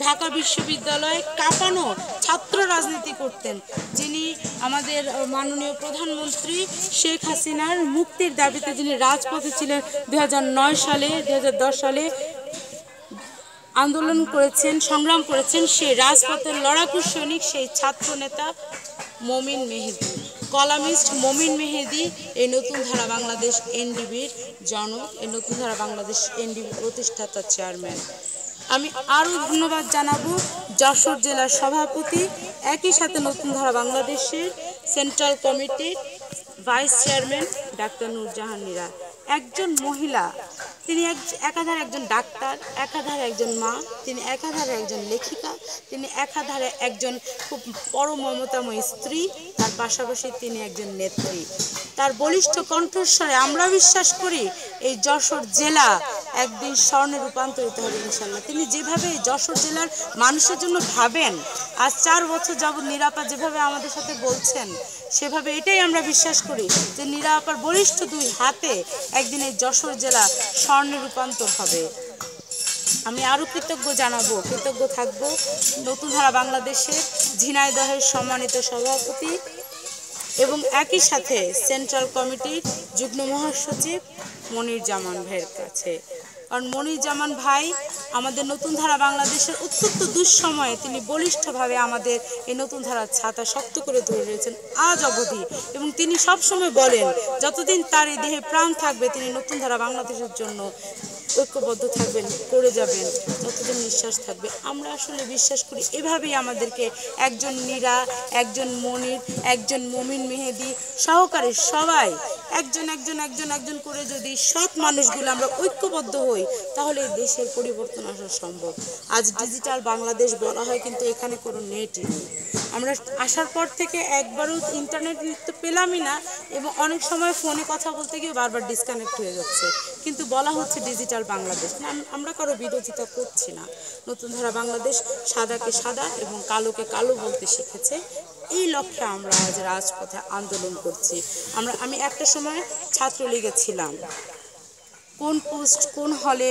ঢাকা বিশ্ববিদ্যালয়ে কাঁপানো ছাত্র রাজনীতি করতেন, যিনি আমাদের মাননীয় প্রধানমন্ত্রী শেখ হাসিনার মুক্তির দাবিতে যিনি রাজপথে ছিলেন 2009 সালে 2010 সালে আন্দোলন করেছেন, সংগ্রাম করেছেন, সেই রাজপথের লড়াকু সৈনিক, সেই ছাত্র নেতা মমিন মেহেদী, কলামিস্ট মমিন মেহেদী এই নতুন ধারা বাংলাদেশ এনডিবির জনক, এই নতুন ধারা বাংলাদেশ এনডিবি প্রতিষ্ঠাতা চেয়ারম্যান। আমি আরও ধন্যবাদ জানাবো যশোর জেলার সভাপতি, একই সাথে নতুন ধারা বাংলাদেশের সেন্ট্রাল কমিটির vice chairman doctor Nurjahan Nira, একজন মহিলা, তিনি একাধারে একজন ডাক্তার, একাধারে একজন মা, তিনি একাধারে একজন লেখিকা, তিনি একাধারে একজন খুব বড় মমতাময়ী স্ত্রী, তার পাশাপাশি তিনি একজন নেত্রী। তার বলিষ্ঠ কণ্ঠস্বরে আমরা বিশ্বাস করি এই যশোর জেলা একদিন স্বর্ণে রূপান্তরিত হবে ইনশাল্লাহ। তিনি যেভাবে যশোর জেলার মানুষের জন্য ভাবেন, আজ 4 বছর যাবৎ নীরা যেভাবে আমাদের সাথে বলছেন, সেভাবে এটাই আমরা বিশ্বাস করি যে নীরা আপার বলিষ্ঠ 2 হাতে একদিন এই যশোর জেলা স্বর্ণে রূপান্তর হবে। আমি আরও কৃতজ্ঞ থাকব নতুন ধারা বাংলাদেশের ঝিনাইদহের সম্মানিত সভাপতি এবং একই সাথে সেন্ট্রাল কমিটির যুগ্ম মহাসচিব মনির জামান ভাইয়ের কাছে। কারণ মনির জামান ভাই আমাদের নতুন ধারা বাংলাদেশের অত্যন্ত দুঃসময়ে তিনি বলিষ্ঠভাবে আমাদের এই নতুন ধারার ছাতা শক্ত করে ধরে রয়েছেন আজ অবধি, এবং তিনি সবসময় বলেন যতদিন তার এই দেহে প্রাণ থাকবে তিনি নতুন ধারা বাংলাদেশের জন্য ঐক্যবদ্ধ থাকবেন, করে যাবেন যতদিন নিঃশ্বাস থাকবে। আমরা আসলে বিশ্বাস করি এভাবেই আমাদেরকে একজন নীরা, একজন মনির, একজন মমিন মেহেদী সহকারে সবাই একজন করে যদি সৎ মানুষগুলো আমরা ঐক্যবদ্ধ হই, তাহলে এই দেশের পরিবর্তন আসা সম্ভব। আজ ডিজিটাল বাংলাদেশ বলা হয়, কিন্তু এখানে কোনো নেটই নেই। আমরা আসার পর থেকে একবারও ইন্টারনেট তো পেলামই না, এবং অনেক সময় ফোনে কথা বলতে গিয়ে বারবার ডিসকানেক্ট হয়ে যাচ্ছে, কিন্তু বলা হচ্ছে ডিজিটাল বাংলাদেশ। আমরা কারো বিরোধিতা করছি না। নতুন ধারা বাংলাদেশ সাদাকে সাদা এবং কালোকে কালো বলতে শিখেছে, এই লক্ষ্যে আমরা আজ রাজপথে আন্দোলন করছি। আমি একটা সময় ছাত্রলীগে ছিলাম, কোন পোস্ট কোন হলে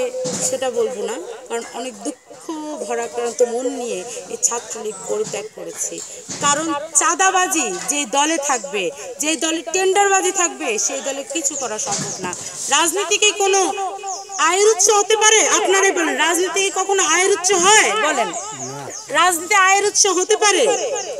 সেটা বলবো না, কারণ অনেক দুঃখ ভরাক্রান্ত মন নিয়ে এই ছাত্রলীগ পরিত্যাগ করেছি। কারণ চাঁদাবাজি যে দলে থাকবে, যে দলে টেন্ডারবাজি থাকবে, সেই দলে কিছু করা সম্ভব না। রাজনীতি কি কোনো আয়ের উৎস হতে পারে? আপনারাই বলেন, রাজনীতি কখনো আয়ের উৎস হয়? বলেন, রাজনীতি আয়ের উৎস হতে পারে?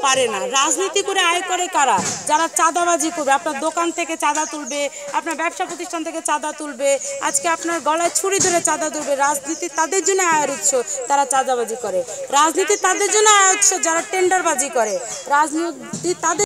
পারে না। রাজনীতি করে আয় করে কারা? যারা চাঁদাবাজি করবে, আপনার দোকান থেকে চাঁদা তুলবে, আপনার ব্যবসা প্রতিষ্ঠান থেকে চাঁদা তুলবে, আজকে আপনার গলায় ছুরি ধরে চাঁদা তুলবে। রাজনীতি তাদের জন্য আয়ের উৎস, তারা চাঁদাবাজি করে। রাজনীতি তাদের জন্য আয়ের উৎস, যারা টেন্ডারবাজি করে। রাজনীতি তাদের